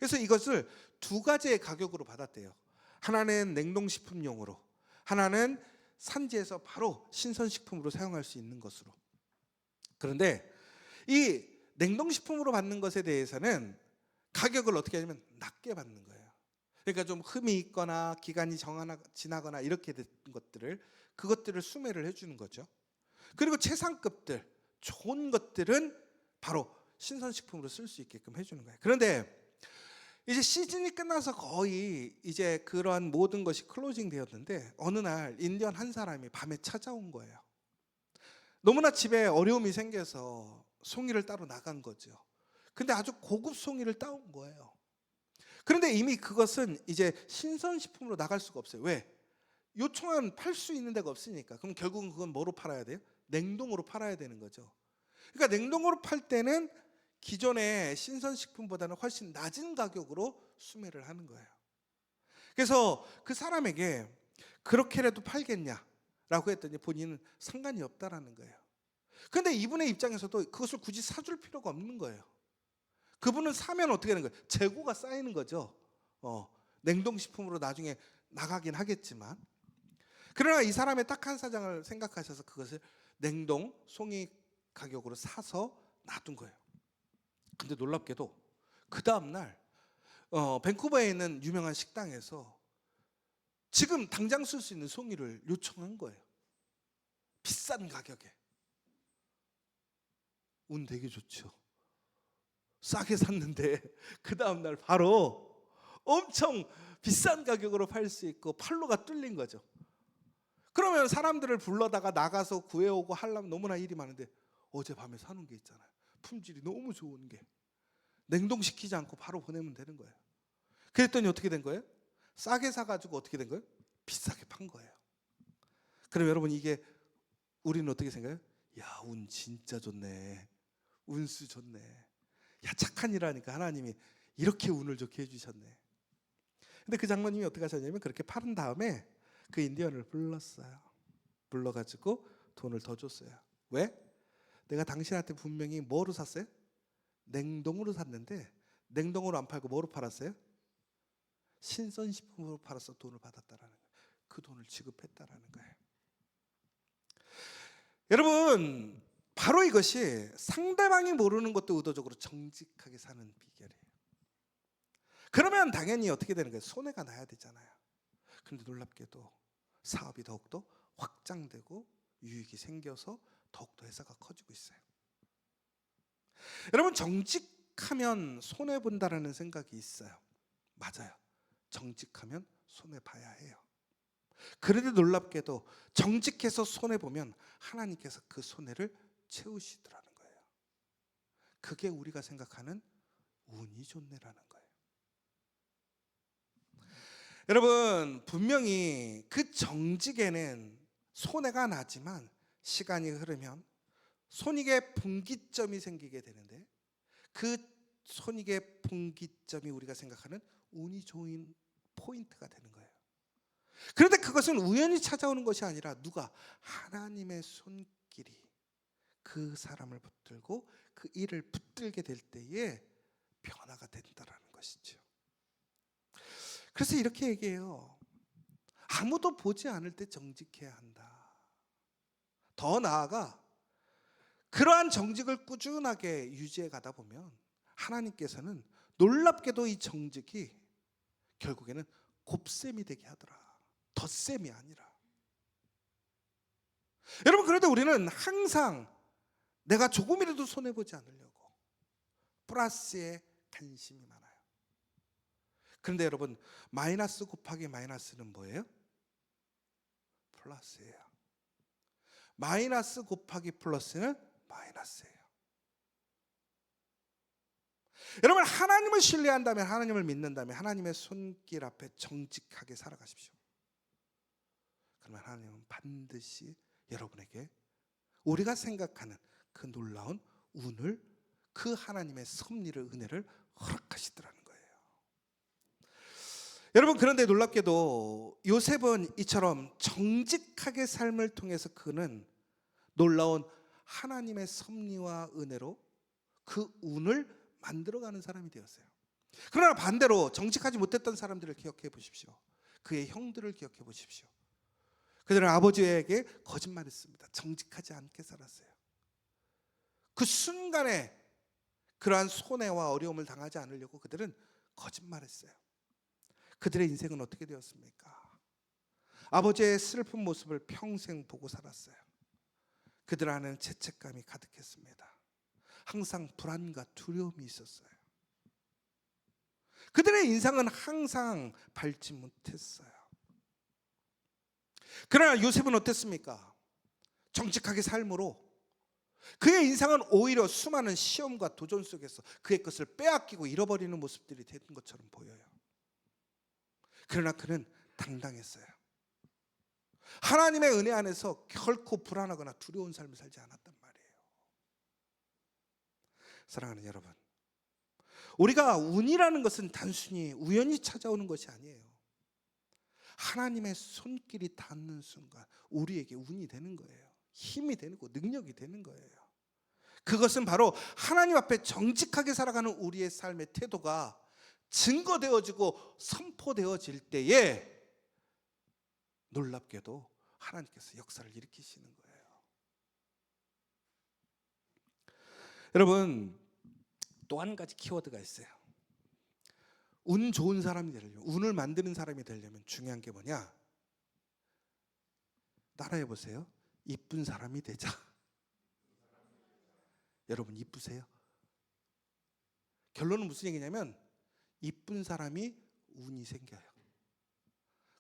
그래서 이것을 두 가지의 가격으로 받았대요. 하나는 냉동식품용으로, 하나는 산지에서 바로 신선식품으로 사용할 수 있는 것으로. 그런데 이 냉동식품으로 받는 것에 대해서는 가격을 어떻게 하냐면 낮게 받는 거예요. 그러니까 좀 흠이 있거나 기간이 지나거나 이렇게 된 그것들을 수매를 해주는 거죠. 그리고 최상급들, 좋은 것들은 바로 신선식품으로 쓸 수 있게끔 해주는 거예요. 그런데 이제 시즌이 끝나서 거의 이제 그러한 모든 것이 클로징 되었는데 어느 날 인디언 한 사람이 밤에 찾아온 거예요. 너무나 집에 어려움이 생겨서 송이를 따러 나간 거죠. 근데 아주 고급 송이를 따온 거예요. 그런데 이미 그것은 이제 신선식품으로 나갈 수가 없어요. 왜? 요청한 팔 수 있는 데가 없으니까. 그럼 결국은 그건 뭐로 팔아야 돼요? 냉동으로 팔아야 되는 거죠. 그러니까 냉동으로 팔 때는 기존의 신선식품보다는 훨씬 낮은 가격으로 수매를 하는 거예요. 그래서 그 사람에게 그렇게라도 팔겠냐라고 했더니 본인은 상관이 없다라는 거예요. 그런데 이분의 입장에서도 그것을 굳이 사줄 필요가 없는 거예요. 그분은 사면 어떻게 되는 거예요? 재고가 쌓이는 거죠. 냉동식품으로 나중에 나가긴 하겠지만. 그러나 이 사람의 딱 한 사장을 생각하셔서 그것을 냉동 송이 가격으로 사서 놔둔 거예요. 근데 놀랍게도 그 다음날 밴쿠버에 있는 유명한 식당에서 지금 당장 쓸 수 있는 송이를 요청한 거예요. 비싼 가격에. 운 되게 좋죠. 싸게 샀는데 그 다음날 바로 엄청 비싼 가격으로 팔 수 있고 판로가 뚫린 거죠. 그러면 사람들을 불러다가 나가서 구해오고 하려면 너무나 일이 많은데 어젯밤에 사놓은 게 있잖아요. 품질이 너무 좋은 게 냉동시키지 않고 바로 보내면 되는 거예요. 그랬더니 어떻게 된 거예요? 싸게 사가지고 어떻게 된 거예요? 비싸게 판 거예요. 그럼 여러분 이게 우리는 어떻게 생각해요? 야, 운 진짜 좋네. 운수 좋네. 야, 착한 일 하니까 하나님이 이렇게 운을 좋게 해주셨네. 근데 그 장로님이 어떻게 하셨냐면 그렇게 팔은 다음에 그 인디언을 불렀어요. 불러가지고 돈을 더 줬어요. 왜? 내가 당신한테 분명히 뭐로 샀어요? 냉동으로 샀는데 냉동으로 안 팔고 뭐로 팔았어요? 신선식품으로 팔아서 돈을 받았다라는 거예요. 그 돈을 지급했다라는 거예요. 여러분, 바로 이것이 상대방이 모르는 것도 의도적으로 정직하게 사는 비결이에요. 그러면 당연히 어떻게 되는 거예요? 손해가 나야 되잖아요. 그런데 놀랍게도 사업이 더욱더 확장되고 유익이 생겨서 더욱더 회사가 커지고 있어요. 여러분, 정직하면 손해본다라는 생각이 있어요. 맞아요. 정직하면 손해봐야 해요. 그런데 놀랍게도 정직해서 손해보면 하나님께서 그 손해를 채우시더라는 거예요. 그게 우리가 생각하는 운이 좋네라는 거예요. 여러분, 분명히 그 정직에는 손해가 나지만 시간이 흐르면 손익의 분기점이 생기게 되는데, 그 손익의 분기점이 우리가 생각하는 운이 좋은 포인트가 되는 거예요. 그런데 그것은 우연히 찾아오는 것이 아니라 누가? 하나님의 손길이 그 사람을 붙들고 그 일을 붙들게 될 때에 변화가 된다라는 것이죠. 그래서 이렇게 얘기해요. 아무도 보지 않을 때 정직해야 한다. 더 나아가 그러한 정직을 꾸준하게 유지해 가다 보면 하나님께서는 놀랍게도 이 정직이 결국에는 곱셈이 되게 하더라. 덧셈이 아니라. 여러분, 그런데 우리는 항상 내가 조금이라도 손해보지 않으려고 플러스에 관심이 많아요. 그런데 여러분, 마이너스 곱하기 마이너스는 뭐예요? 플러스예요. 마이너스 곱하기 플러스는 마이너스예요. 여러분, 하나님을 신뢰한다면, 하나님을 믿는다면 하나님의 손길 앞에 정직하게 살아가십시오. 그러면 하나님은 반드시 여러분에게 우리가 생각하는 그 놀라운 운을, 그 하나님의 섭리를, 은혜를 허락하시더라는 거예요. 여러분, 그런데 놀랍게도 요셉은 이처럼 정직하게 삶을 통해서 그는 놀라운 하나님의 섭리와 은혜로 그 운을 만들어가는 사람이 되었어요. 그러나 반대로 정직하지 못했던 사람들을 기억해 보십시오. 그의 형들을 기억해 보십시오. 그들은 아버지에게 거짓말했습니다. 정직하지 않게 살았어요. 그 순간에 그러한 손해와 어려움을 당하지 않으려고 그들은 거짓말했어요. 그들의 인생은 어떻게 되었습니까? 아버지의 슬픈 모습을 평생 보고 살았어요. 그들 안에는 죄책감이 가득했습니다. 항상 불안과 두려움이 있었어요. 그들의 인상은 항상 밝지 못했어요. 그러나 요셉은 어땠습니까? 정직하게 삶으로 그의 인상은 오히려 수많은 시험과 도전 속에서 그의 것을 빼앗기고 잃어버리는 모습들이 된 것처럼 보여요. 그러나 그는 당당했어요. 하나님의 은혜 안에서 결코 불안하거나 두려운 삶을 살지 않았단 말이에요. 사랑하는 여러분, 우리가 운이라는 것은 단순히 우연히 찾아오는 것이 아니에요. 하나님의 손길이 닿는 순간 우리에게 운이 되는 거예요. 힘이 되는 거, 능력이 되는 거예요. 그것은 바로 하나님 앞에 정직하게 살아가는 우리의 삶의 태도가 증거되어지고 선포되어질 때에 놀랍게도 하나님께서 역사를 일으키시는 거예요. 여러분, 또 한 가지 키워드가 있어요. 운 좋은 사람이 되려면, 운을 만드는 사람이 되려면 중요한 게 뭐냐? 따라해 보세요. 이쁜 사람이 되자. 여러분, 이쁘세요? 결론은 무슨 얘기냐면 이쁜 사람이 운이 생겨요.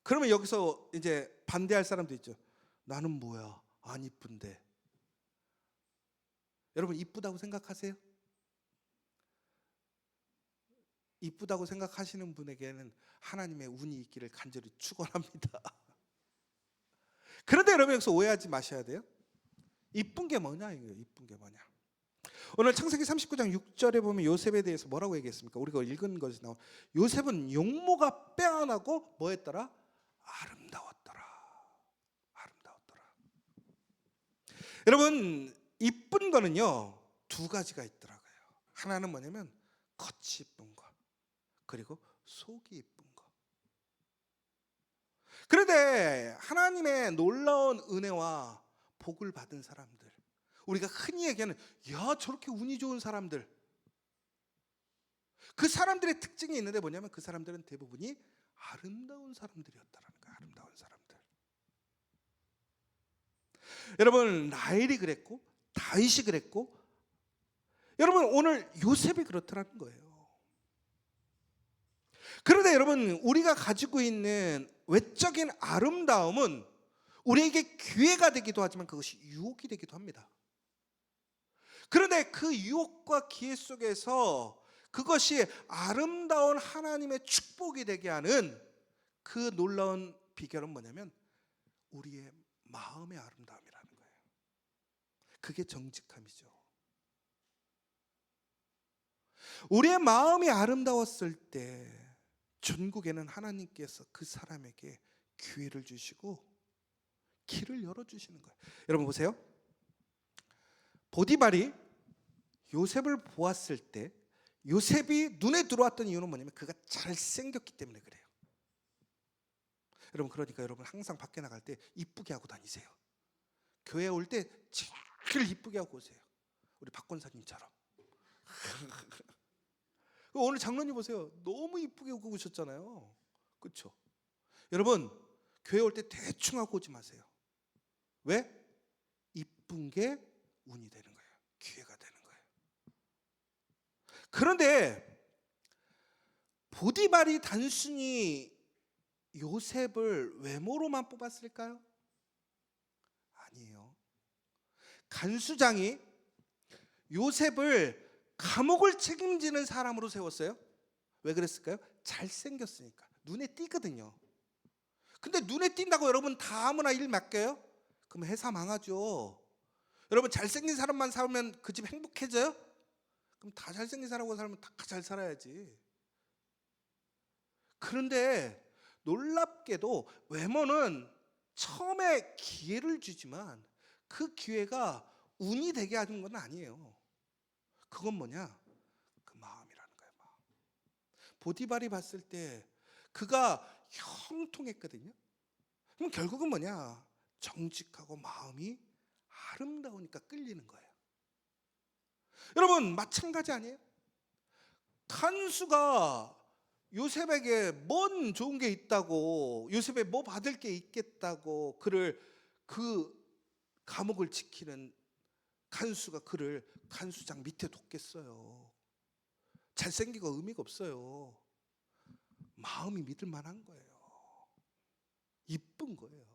그러면 여기서 이제 반대할 사람도 있죠. 나는 뭐야? 안 이쁜데. 여러분, 이쁘다고 생각하세요? 이쁘다고 생각하시는 분에게는 하나님의 운이 있기를 간절히 축원합니다. 그런데 여러분, 여기서 오해하지 마셔야 돼요. 이쁜 게 뭐냐 이거예요. 이쁜 게 뭐냐. 오늘 창세기 39장 6절에 보면 요셉에 대해서 뭐라고 얘기했습니까? 우리가 읽은 것이 나온 요셉은 용모가 빼어나고 뭐 했더라? 아름다웠더라. 아름다웠더라. 여러분, 이쁜 거는요 두 가지가 있더라고요. 하나는 뭐냐면 겉이 이쁜 거, 그리고 속이 이쁜 거. 그런데 하나님의 놀라운 은혜와 복을 받은 사람들, 우리가 흔히 얘기하는 야 저렇게 운이 좋은 사람들, 그 사람들의 특징이 있는데 뭐냐면 그 사람들은 대부분이 아름다운 사람들이었다라는 거예요. 아름다운 사람들. 여러분, 라헬이 그랬고 다윗이 그랬고, 여러분 오늘 요셉이 그렇더라는 거예요. 그런데 여러분, 우리가 가지고 있는 외적인 아름다움은 우리에게 기회가 되기도 하지만 그것이 유혹이 되기도 합니다. 그런데 그 유혹과 기회 속에서 그것이 아름다운 하나님의 축복이 되게 하는 그 놀라운 비결은 뭐냐면 우리의 마음의 아름다움이라는 거예요. 그게 정직함이죠. 우리의 마음이 아름다웠을 때 전국에는 하나님께서 그 사람에게 기회를 주시고 길을 열어주시는 거예요. 여러분 보세요. 보디발이 요셉을 보았을 때 요셉이 눈에 들어왔던 이유는 뭐냐면 그가 잘생겼기 때문에 그래요. 여러분 그러니까 여러분 항상 밖에 나갈 때 이쁘게 하고 다니세요. 교회 올 때 제일 이쁘게 하고 오세요. 우리 박 권사님처럼. 오늘 장로님 보세요. 너무 이쁘게 오고 오셨잖아요. 그렇죠? 여러분 교회 올 때 대충 하고 오지 마세요. 왜? 이쁜 게 운이 되는 거예요. 기회가 되는 거예요. 그런데 보디발이 단순히 요셉을 외모로만 뽑았을까요? 아니에요. 간수장이 요셉을 감옥을 책임지는 사람으로 세웠어요. 왜 그랬을까요? 잘생겼으니까. 눈에 띄거든요. 근데 눈에 띈다고 여러분 다 아무나 일 맡겨요? 그럼 회사 망하죠. 여러분 잘생긴 사람만 살면 그 집 행복해져요? 그럼 다 잘생긴 사람하고 살면 다 잘 살아야지. 그런데 놀랍게도 외모는 처음에 기회를 주지만 그 기회가 운이 되게 하는 건 아니에요. 그건 뭐냐? 그 마음이라는 거예요. 마음. 보디발이 봤을 때 그가 형통했거든요. 그럼 결국은 뭐냐? 정직하고 마음이 아름다우니까 끌리는 거예요. 여러분 마찬가지 아니에요? 간수가 요셉에게 뭔 좋은 게 있다고, 요셉에 뭐 받을 게 있겠다고 그를 그 감옥을 지키는 간수가 그를 간수장 밑에 뒀겠어요. 잘생기고 의미가 없어요. 마음이 믿을 만한 거예요. 이쁜 거예요.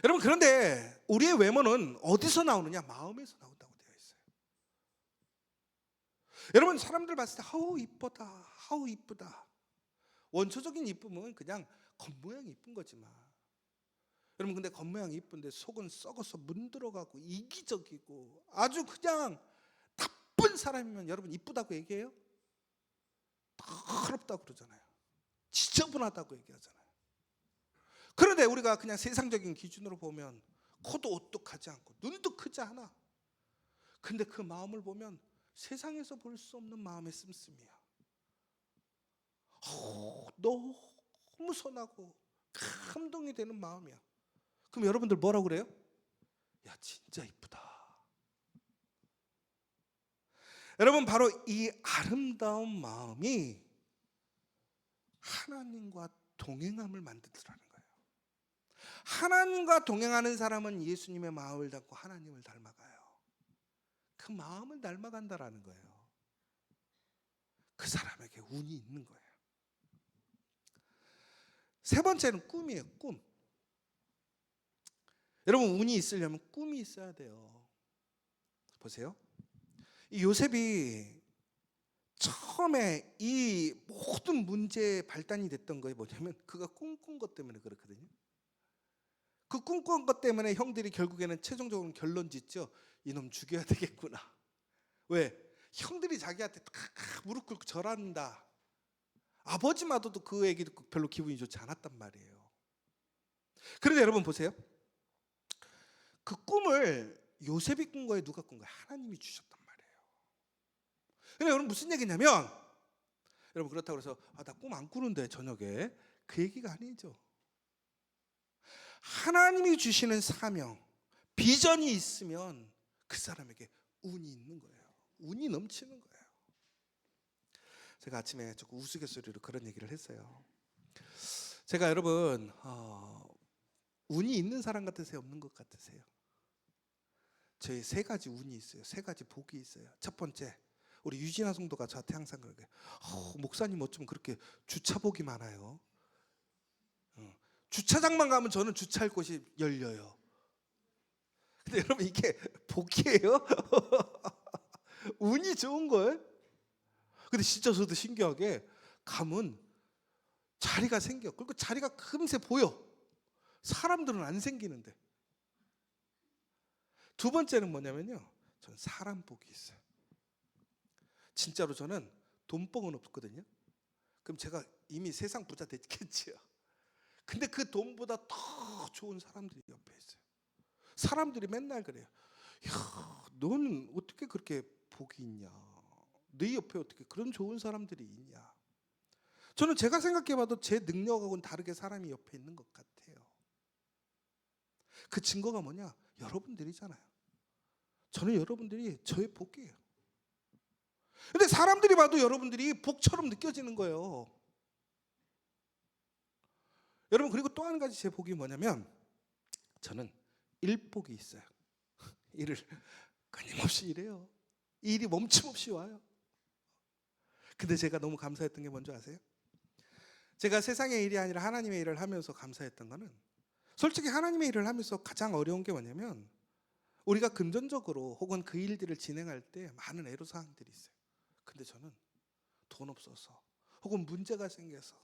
여러분 그런데 우리의 외모는 어디서 나오느냐? 마음에서 나온다고 되어 있어요. 여러분 사람들 봤을 때 하우 이쁘다, 하우 이쁘다. 원초적인 이쁨은 그냥 겉모양이 이쁜 거지만 여러분 근데 겉모양이 이쁜데 속은 썩어서 문들어가고 이기적이고 아주 그냥 나쁜 사람이면 여러분 이쁘다고 얘기해요? 더럽다고 그러잖아요. 지저분하다고 얘기하잖아요. 그런데 우리가 그냥 세상적인 기준으로 보면 코도 오똑하지 않고 눈도 크지 않아. 근데 그 마음을 보면 세상에서 볼 수 없는 마음의 씀씀이야. 너무 선하고 감동이 되는 마음이야. 그럼 여러분들 뭐라고 그래요? 야 진짜 이쁘다. 여러분 바로 이 아름다운 마음이 하나님과 동행함을 만들더라는 거예요. 하나님과 동행하는 사람은 예수님의 마음을 닮고 하나님을 닮아가요. 그 마음을 닮아간다라는 거예요. 그 사람에게 운이 있는 거예요. 세 번째는 꿈이에요. 꿈. 여러분 운이 있으려면 꿈이 있어야 돼요. 보세요. 이 요셉이 처음에 이 모든 문제의 발단이 됐던 거에 뭐냐면 그가 꿈꾼 것 때문에 그렇거든요. 그 꿈꾼 것 때문에 형들이 결국에는 최종적으로 결론 짓죠. 이놈 죽여야 되겠구나. 왜? 형들이 자기한테 다 무릎 꿇고 절한다. 아버지마저도 그 얘기 듣고 별로 기분이 좋지 않았단 말이에요. 그런데 여러분 보세요. 그 꿈을 요셉이 꾼 거예요? 누가 꾼 거예요? 하나님이 주셨단 말이에요. 근데 여러분 무슨 얘기냐면 여러분 그렇다고 해서 나 꿈 안 꾸는데 저녁에 그 얘기가 아니죠. 하나님이 주시는 사명, 비전이 있으면 그 사람에게 운이 있는 거예요. 운이 넘치는 거예요. 제가 아침에 조금 우스갯소리로 그런 얘기를 했어요. 제가 여러분 운이 있는 사람 같으세요? 없는 것 같으세요? 저희 세 가지 운이 있어요. 세 가지 복이 있어요. 첫 번째, 우리 유진아 성도가 저한테 항상 그러게 목사님 어쩜 그렇게 주차복이 많아요? 주차장만 가면 저는 주차할 곳이 열려요. 근데 여러분 이게 복이에요? 운이 좋은 거예요? 근데 진짜 저도 신기하게 가면 자리가 생겨. 그리고 자리가 금세 보여. 사람들은 안 생기는데. 두 번째는 뭐냐면요, 저는 사람 복이 있어요. 진짜로 저는 돈복은 없거든요. 그럼 제가 이미 세상 부자 됐겠지요. 근데 그 돈보다 더 좋은 사람들이 옆에 있어요. 사람들이 맨날 그래요. 야, 너는 어떻게 그렇게 복이 있냐? 네 옆에 어떻게 그런 좋은 사람들이 있냐? 저는 제가 생각해봐도 제 능력하고는 다르게 사람이 옆에 있는 것 같아요. 그 증거가 뭐냐? 여러분들이잖아요. 저는 여러분들이 저의 복이에요. 근데 사람들이 봐도 여러분들이 복처럼 느껴지는 거예요. 여러분, 그리고 또 한 가지 제 복이 뭐냐면 저는 일복이 있어요. 일을 끊임없이 일해요. 일이 멈춤없이 와요. 근데 제가 너무 감사했던 게 뭔지 아세요? 제가 세상의 일이 아니라 하나님의 일을 하면서 감사했던 거는, 솔직히 하나님의 일을 하면서 가장 어려운 게 뭐냐면 우리가 금전적으로 혹은 그 일들을 진행할 때 많은 애로사항들이 있어요. 근데 저는 돈 없어서 혹은 문제가 생겨서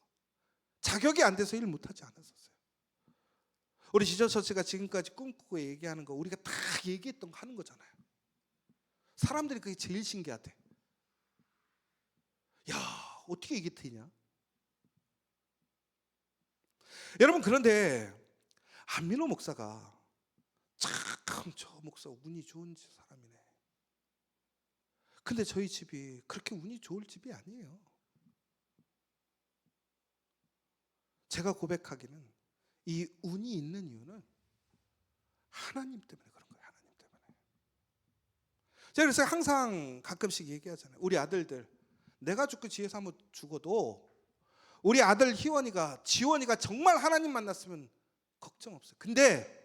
자격이 안 돼서 일 못하지 않았었어요. 우리 지저처치가 지금까지 꿈꾸고 얘기하는 거 우리가 다 얘기했던 거 하는 거잖아요. 사람들이 그게 제일 신기하대. 야, 어떻게 이게 되냐? 여러분, 그런데 안민호 목사가 참 저 목사 운이 좋은 사람이네. 근데 저희 집이 그렇게 운이 좋을 집이 아니에요. 제가 고백하기는 이 운이 있는 이유는 하나님 때문에 그런 거예요. 하나님 때문에. 제가 그래서 항상 가끔씩 얘기하잖아요. 우리 아들들, 내가 죽고 지혜 사못 죽어도 우리 아들 희원이가, 지원이가 정말 하나님 만났으면 걱정 없어요. 근데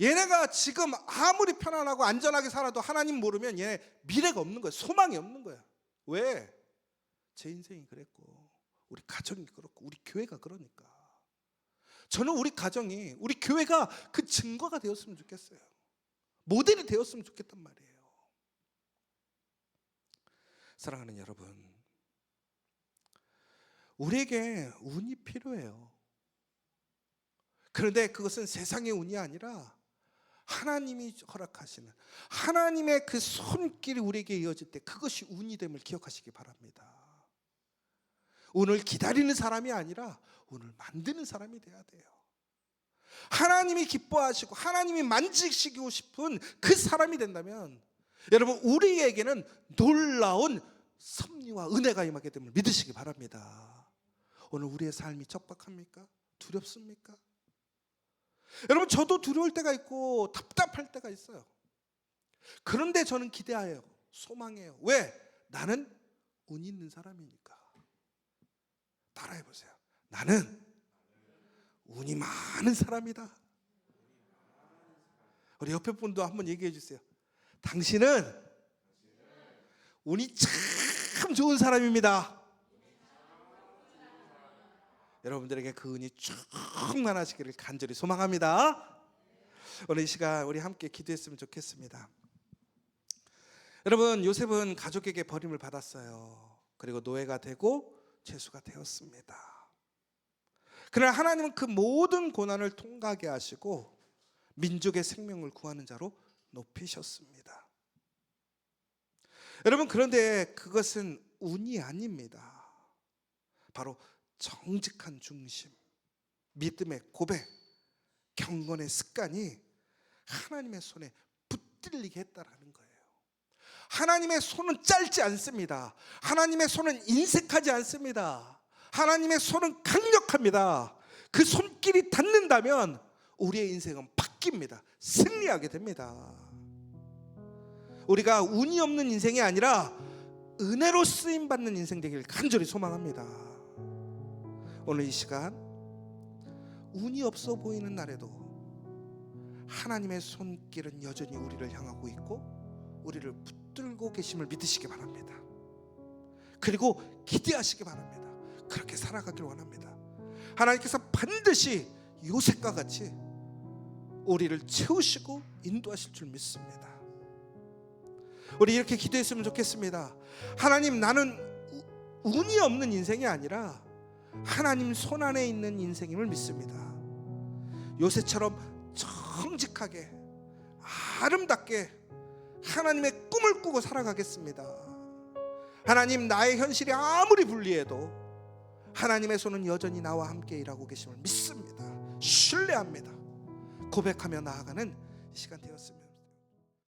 얘네가 지금 아무리 편안하고 안전하게 살아도 하나님 모르면 얘네 미래가 없는 거예요. 소망이 없는 거예요. 왜? 제 인생이 그랬고 우리 가정이 그렇고 우리 교회가 그러니까. 저는 우리 가정이, 우리 교회가 그 증거가 되었으면 좋겠어요. 모델이 되었으면 좋겠단 말이에요. 사랑하는 여러분, 우리에게 운이 필요해요. 그런데 그것은 세상의 운이 아니라 하나님이 허락하시는 하나님의 그 손길이 우리에게 이어질 때 그것이 운이 됨을 기억하시기 바랍니다. 운을 기다리는 사람이 아니라 운을 만드는 사람이 돼야 돼요. 하나님이 기뻐하시고 하나님이 만지시고 싶은 그 사람이 된다면 여러분, 우리에게는 놀라운 섭리와 은혜가 임하게 됨을 믿으시기 바랍니다. 오늘 우리의 삶이 척박합니까? 두렵습니까? 여러분, 저도 두려울 때가 있고 답답할 때가 있어요. 그런데 저는 기대해요. 소망해요. 왜? 나는 운 있는 사람이니까. 따라해 보세요. 나는 운이 많은 사람이다. 우리 옆에 분도 한번 얘기해 주세요. 당신은 운이 참 좋은 사람입니다. 여러분들에게 그 은이 충만하시기를 간절히 소망합니다. 오늘 이 시간 우리 함께 기도했으면 좋겠습니다. 여러분, 요셉은 가족에게 버림을 받았어요. 그리고 노예가 되고 죄수가 되었습니다. 그러나 하나님은 그 모든 고난을 통과하게 하시고 민족의 생명을 구하는 자로 높이셨습니다. 여러분, 그런데 그것은 운이 아닙니다. 바로 정직한 중심, 믿음의 고백, 경건의 습관이 하나님의 손에 붙들리게 했다라는 거예요. 하나님의 손은 짧지 않습니다. 하나님의 손은 인색하지 않습니다. 하나님의 손은 강력합니다. 그 손길이 닿는다면 우리의 인생은 바뀝니다. 승리하게 됩니다. 우리가 운이 없는 인생이 아니라 은혜로 쓰임받는 인생 되기를 간절히 소망합니다. 오늘 이 시간 운이 없어 보이는 날에도 하나님의 손길은 여전히 우리를 향하고 있고 우리를 붙들고 계심을 믿으시기 바랍니다. 그리고 기대하시기 바랍니다. 그렇게 살아가길 원합니다. 하나님께서 반드시 요셉과 같이 우리를 채우시고 인도하실 줄 믿습니다. 우리 이렇게 기도했으면 좋겠습니다. 하나님, 나는 운이 없는 인생이 아니라 하나님 손안에 있는 인생임을 믿습니다. 요셉처럼 정직하게 아름답게 하나님의 꿈을 꾸고 살아가겠습니다. 하나님, 나의 현실이 아무리 불리해도 하나님의 손은 여전히 나와 함께 일하고 계심을 믿습니다. 신뢰합니다. 고백하며 나아가는 시간 되었습니다.